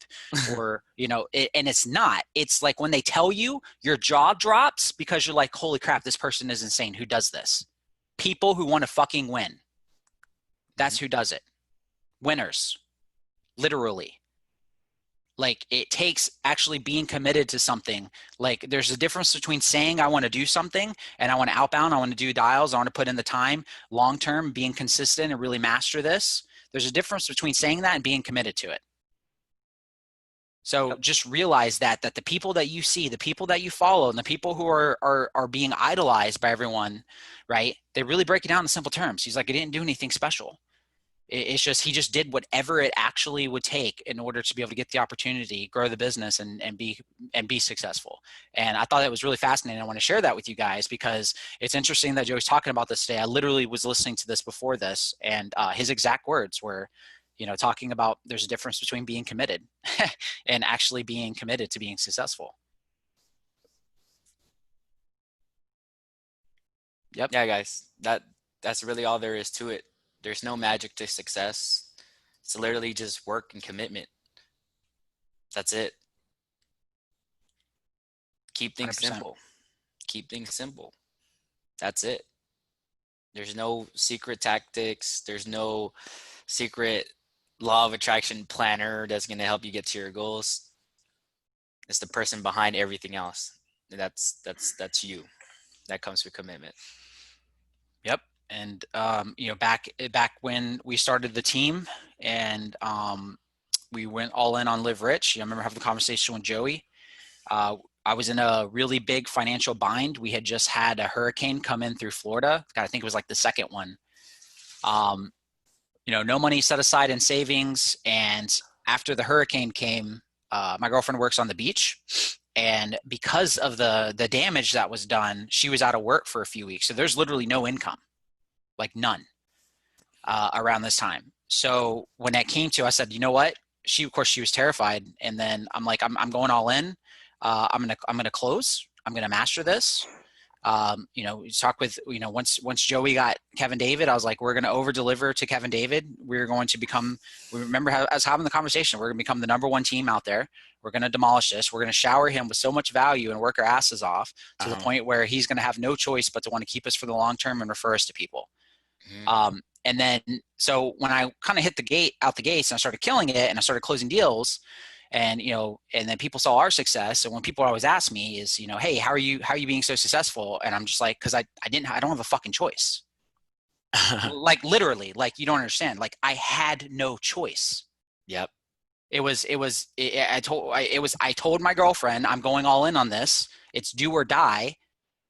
or and it's not. It's like when they tell you, your jaw drops, because you're like, holy crap, this person is insane. Who does this? People who want to fucking win. That's who does it. Winners, literally. Like, it takes actually being committed to something. Like, there's a difference between saying I want to do something and I want to outbound, I want to do dials, I want to put in the time, long-term, being consistent and really master this. There's a difference between saying that and being committed to it. So just realize that the people that you see, the people that you follow, and the people who are being idolized by everyone, right? They really break it down in simple terms. He's like, I didn't do anything special. It's just, he just did whatever it actually would take in order to be able to get the opportunity, grow the business, and be successful. And I thought that was really fascinating. I want to share that with you guys because it's interesting that Joey's talking about this today. I literally was listening to this before this, and his exact words were, talking about there's a difference between being committed and actually being committed to being successful. Yep. Yeah, guys, that's really all there is to it. There's no magic to success. It's literally just work and commitment. That's it. Keep things 100%. simple. Keep things simple. That's it. There's no secret tactics. There's no secret law of attraction planner that's going to help you get to your goals. It's the person behind everything else. That's you. That comes with commitment. Yep. And, back when we started the team and we went all in on Live Rich, I remember having the conversation with Joey. I was in a really big financial bind. We had just had a hurricane come in through Florida. I think it was like the second one. No money set aside in savings. And after the hurricane came, my girlfriend works on the beach. And because of the damage that was done, she was out of work for a few weeks. So there's literally no income. Like none, around this time. So when that came to, I said, you know what? She was terrified. And then I'm like, I'm going all in. I'm gonna close. I'm gonna master this. Talk with, once Joey got Kevin David, I was like, we're gonna over deliver to Kevin David. We're going to become. We remember how I was having the conversation. We're gonna become the number one team out there. We're gonna demolish this. We're gonna shower him with so much value and work our asses off to the point where he's gonna have no choice but to want to keep us for the long term and refer us to people. And then, so when I kind of hit out the gates and I started killing it and I started closing deals and, and then people saw our success. And when people always ask me is, hey, how are you being so successful? And I'm just like, cause I don't have a fucking choice. Like literally, like you don't understand. Like I had no choice. Yep. I told my girlfriend, I'm going all in on this. It's do or die.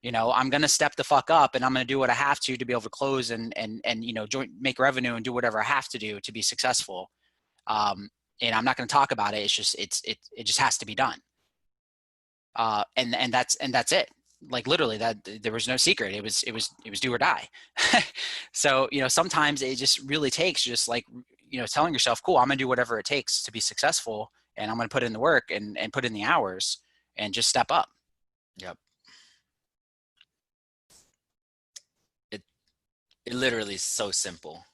I'm going to step the fuck up and I'm going to do what I have to be able to close and make revenue and do whatever I have to do to be successful. And I'm not going to talk about it. It's just, it just has to be done. And that's it. Like literally that there was no secret. It was do or die. So, sometimes it just really takes just like, telling yourself, cool, I'm going to do whatever it takes to be successful and I'm going to put in the work and put in the hours and just step up. Yep. It literally is so simple.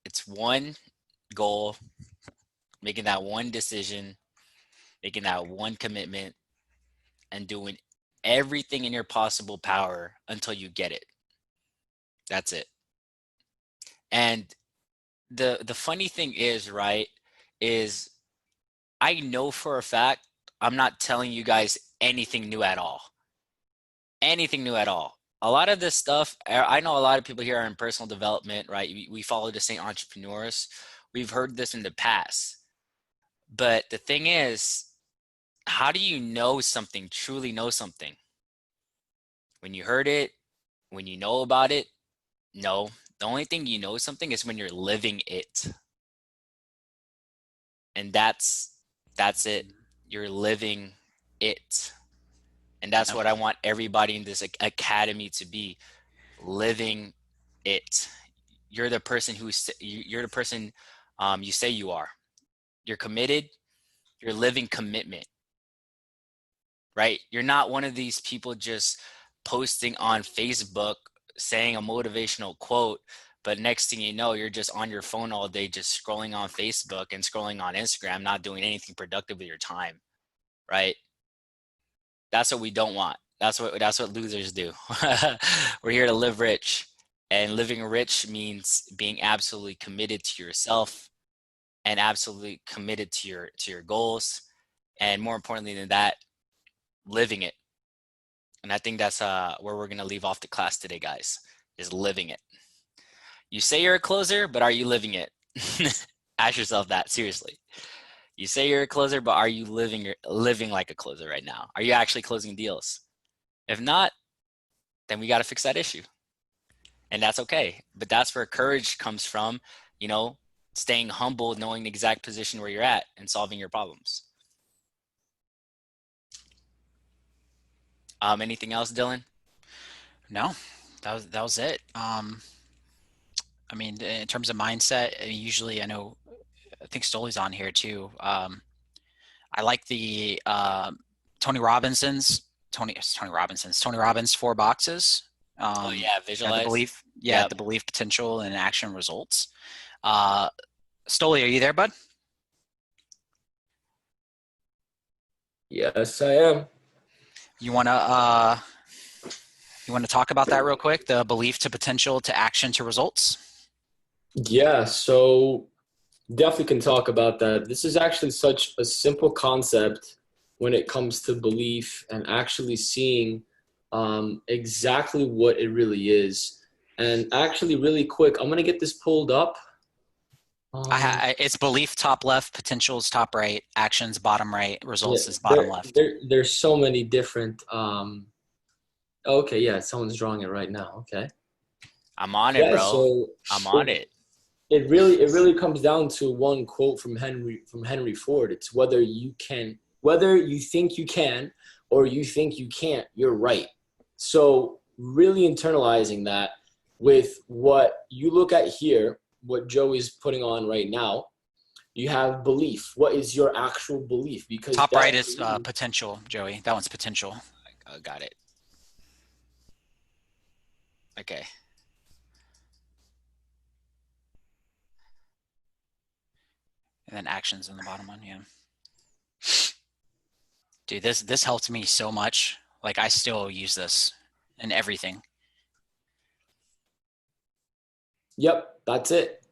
It's one goal, making that one decision, making that one commitment, and doing everything in your possible power until you get it. That's it. And the funny thing is, right, is I know for a fact I'm not telling you guys anything new at all. Anything new at all. A lot of this stuff, I know a lot of people here are in personal development, right? We follow the same entrepreneurs. We've heard this in the past. But the thing is, how do you know something, truly know something? When you heard it, when you know about it? No. The only thing you know something is when you're living it. And that's it. You're living it. And that's Yep. what I want everybody in this academy to be, living it. You're the person you're the person you say you are. You're committed. You're living commitment, right? You're not one of these people just posting on Facebook saying a motivational quote, but next thing you know, you're just on your phone all day, just scrolling on Facebook and scrolling on Instagram, not doing anything productive with your time, right? That's what we don't want. That's what losers do. We're here to live rich, and living rich means being absolutely committed to yourself and absolutely committed to your goals, and more importantly than that, living it. And I think that's where we're gonna leave off the class today, guys. Is living it. You say you're a closer, but are you living it? Ask yourself that seriously. You say you're a closer, but are you living like a closer right now? Are you actually closing deals? If not, then we got to fix that issue. And that's okay. But that's where courage comes from, you know, staying humble, knowing the exact position where you're at and solving your problems. Anything else, Dylan? No, that was it. I mean, in terms of mindset, usually I think Stoley's on here too. I like the Tony Robbins 4 boxes. Oh yeah, The visualize. belief, Yep. the belief, potential, and action results. Uh, Stoley, are you there, bud? Yes, I am. You wanna talk about that real quick? The belief to potential to action to results. Yeah, so definitely can talk about that. This is actually such a simple concept when it comes to belief and actually seeing exactly what it really is. And actually, really quick, I'm gonna get this pulled up. It's belief top left, potential is top right, actions bottom right, Yeah, results is bottom left. there's so many different. Okay, yeah, someone's drawing it right now. Okay. I'm on it, Yeah, bro. so I'm on it it. it really comes down to one quote from Henry Ford. It's whether you think you can or you think you can't, you're right. So really internalizing that with what you look at here, what Joey's putting on right now, you have belief. What is your actual belief? Because Top right that is potential, Joey. That one's potential. Got it. Okay. And then actions in the bottom one, yeah. Dude, this helped me so much. Like I still use this in everything. Yep, that's it.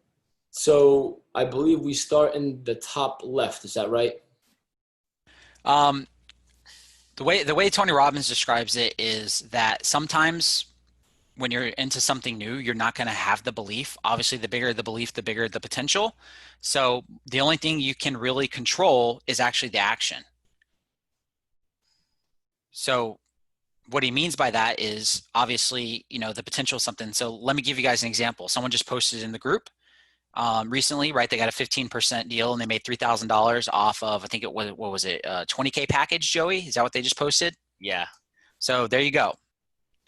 So I believe we start in the top left. Is that right? Um, the way Tony Robbins describes it is that sometimes when you're into something new, you're not going to have the belief. Obviously, the bigger the belief, the bigger the potential. So the only thing you can really control is actually the action. So what he means by that is obviously, the potential of something. So let me give you guys an example. Someone just posted in the group recently, right? They got a 15% deal and they made $3,000 off of, I think it was, what was it? 20K package, Joey? Is that what they just posted? Yeah. So there you go.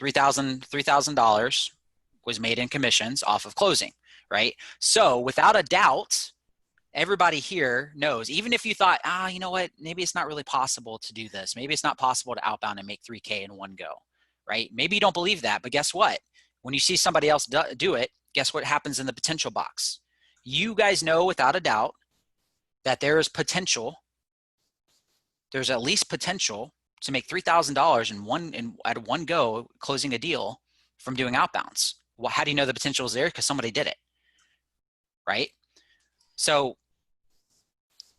$3,000 was made in commissions off of closing, right? So without a doubt, everybody here knows, even if you thought, you know what, maybe it's not really possible to do this. Maybe it's not possible to outbound and make 3K in one go, right? Maybe you don't believe that, but guess what? When you see somebody else do it, guess what happens in the potential box? You guys know without a doubt that there is potential. There's at least potential to make $3,000 at one go closing a deal from doing outbounds. Well, how do you know the potential is there? Because somebody did it, right? So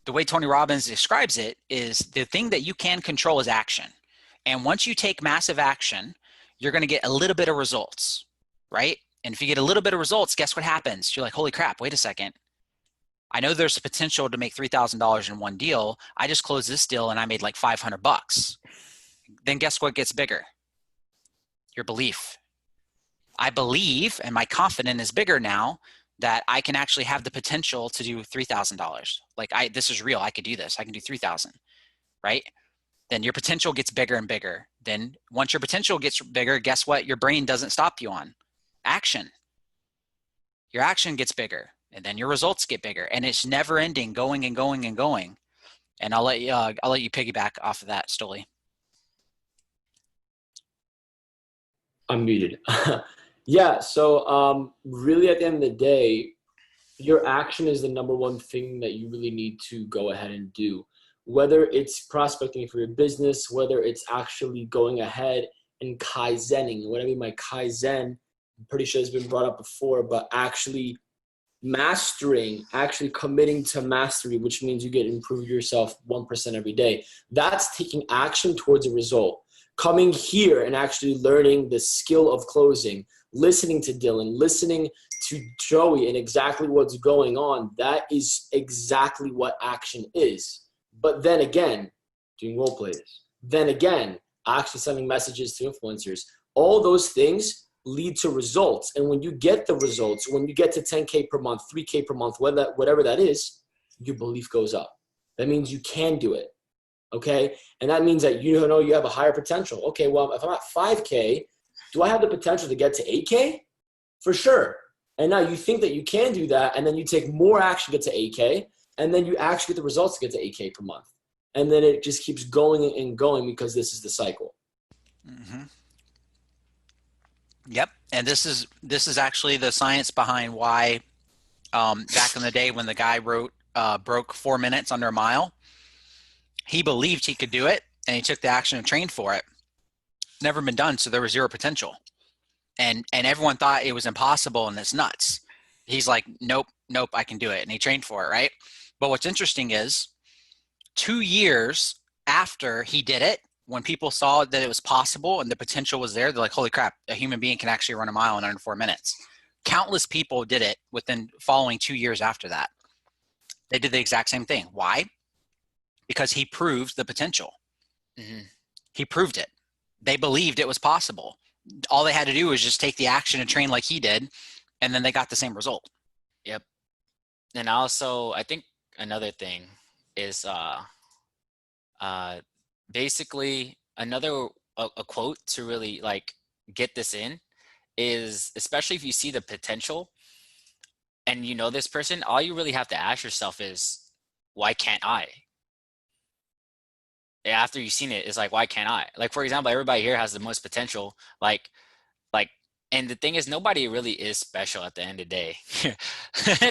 the way Tony Robbins describes it is the thing that you can control is action. And once you take massive action, you're going to get a little bit of results, right? And if you get a little bit of results, guess what happens? You're like, holy crap, wait a second. I know there's potential to make $3,000 in one deal. I just closed this deal and I made like $500. Then guess what gets bigger? Your belief. I believe, and my confidence is bigger now, that I can actually have the potential to do $3,000. Like this is real. I could do this. I can do 3,000, right? Then your potential gets bigger and bigger. Then once your potential gets bigger, guess what? Your brain doesn't stop you on action. Your action gets bigger, and then your results get bigger, and it's never ending, going and going and going. And I'll let you piggyback off of that, Stoli. I'm muted. Yeah, so really at the end of the day, your action is the number one thing that you really need to go ahead and do. Whether it's prospecting for your business, whether it's actually going ahead and Kaizening. What I mean by Kaizen, I'm pretty sure it's been brought up before, but actually mastering, actually committing to mastery, which means you get to improve yourself 1% every day. That's taking action towards a result. Coming here and actually learning the skill of closing, listening to Dylan, listening to Joey and exactly what's going on, that is exactly what action is. But then again, doing role plays, then again, actually sending messages to influencers, all those things lead to results. And when you get the results, when you get to 10K per month, 3K per month, whatever that is, your belief goes up. That means you can do it. Okay. And that means that you know you have a higher potential. Okay, well, if I'm at 5K, do I have the potential to get to 8K? For sure. And now you think that you can do that, and then you take more action to get to 8K, and then you actually get the results to get to 8K per month. And then it just keeps going and going because this is the cycle. Mm-hmm. Yep. And this is actually the science behind why back in the day when the guy broke 4 minutes under a mile, he believed he could do it, and he took the action and trained for it. Never been done, so there was zero potential. And everyone thought it was impossible and it's nuts. He's like, nope, I can do it. And he trained for it, right? But what's interesting is 2 years after he did it, when people saw that it was possible and the potential was there, they're like, holy crap, a human being can actually run a mile in under 4 minutes. Countless people did it within following 2 years after that. They did the exact same thing. Why? Because he proved the potential. Mm-hmm. He proved it. They believed it was possible. All they had to do was just take the action and train like he did, and then they got the same result. Yep. And also, I think another thing is basically a quote to really like get this in is, especially if you see the potential and you know this person, all you really have to ask yourself is, why can't I? After you've seen it, it's like, why can't I? Like, for example, everybody here has the most potential, and the thing is, nobody really is special at the end of the day.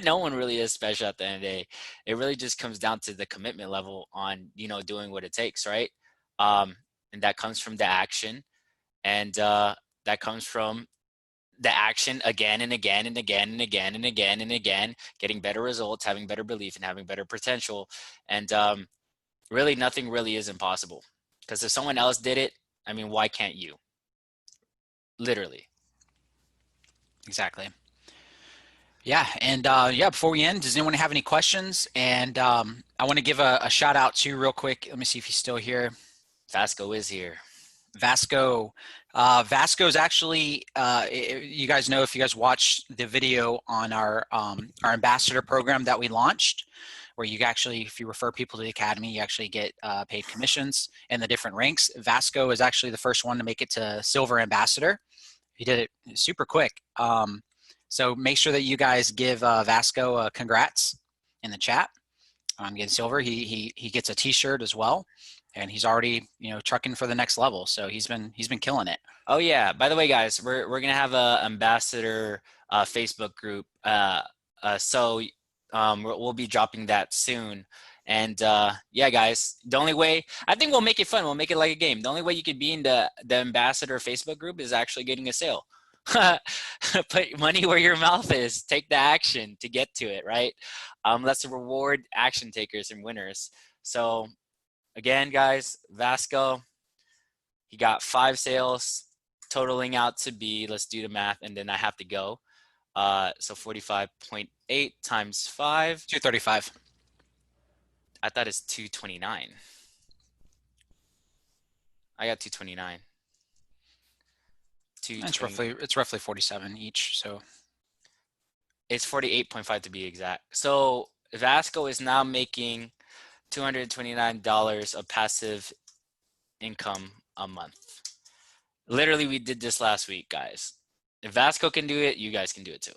No one really is special at the end of the day. It really just comes down to the commitment level on, doing what it takes, right? And that comes from the action, and that comes from the action again and again and again and again and again and again, getting better results, having better belief, and having better potential. And really, nothing really is impossible. Because if someone else did it, I mean, why can't you? Literally. Exactly. Yeah. And before we end, does anyone have any questions? And I want to give a shout out to real quick. Let me see if he's still here. Vasco is here. Vasco is actually, you guys know, if you guys watched the video on our ambassador program that we launched, where you actually, if you refer people to the academy, you actually get paid commissions in the different ranks. Vasco is actually the first one to make it to silver ambassador. He did it super quick. So make sure that you guys give Vasco congrats in the chat. I'm getting silver. He gets a t-shirt as well. and he's already, trucking for the next level. So he's been killing it. Oh yeah. By the way, guys, we're gonna have a ambassador Facebook group. So we'll be dropping that soon. And yeah, guys, the only way I think we'll make it fun. We'll make it like a game. The only way you could be in the ambassador Facebook group is actually getting a sale. Put money where your mouth is. Take the action to get to it, right? Let's reward action takers and winners. So again, guys, Vasco, he got 5 sales, totaling out to be, let's do the math, and then I have to go. So 45.8 times 5. 235. I thought it's 229. I got 229. It's roughly 47 each, so it's 48.5 to be exact. So Vasco is now making $229 of passive income a month. Literally, we did this last week, guys. If Vasco can do it, you guys can do it too.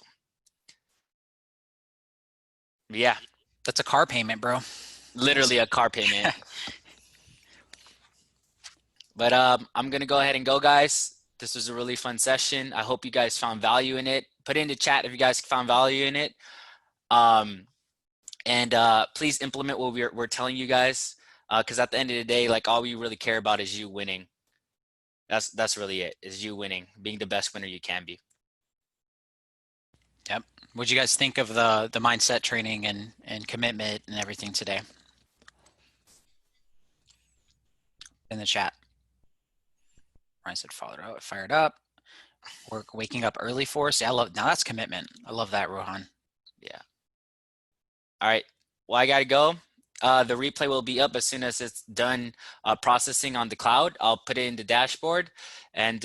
Yeah. That's a car payment, bro. Literally a car payment. But I'm going to go ahead and go, guys. This was a really fun session. I hope you guys found value in it. Put it in the chat if you guys found value in it. And please implement what we're telling you guys. Because at the end of the day, like, all we really care about is you winning. That's really it, is you winning, being the best winner you can be. Yep. What'd you guys think of the mindset training and commitment and everything today? In the chat. I said fired up. Waking up early for us. Yeah, now that's commitment. I love that, Rohan. Yeah. All right. Well, I gotta go. The replay will be up as soon as it's done processing on the cloud. I'll put it in the dashboard. And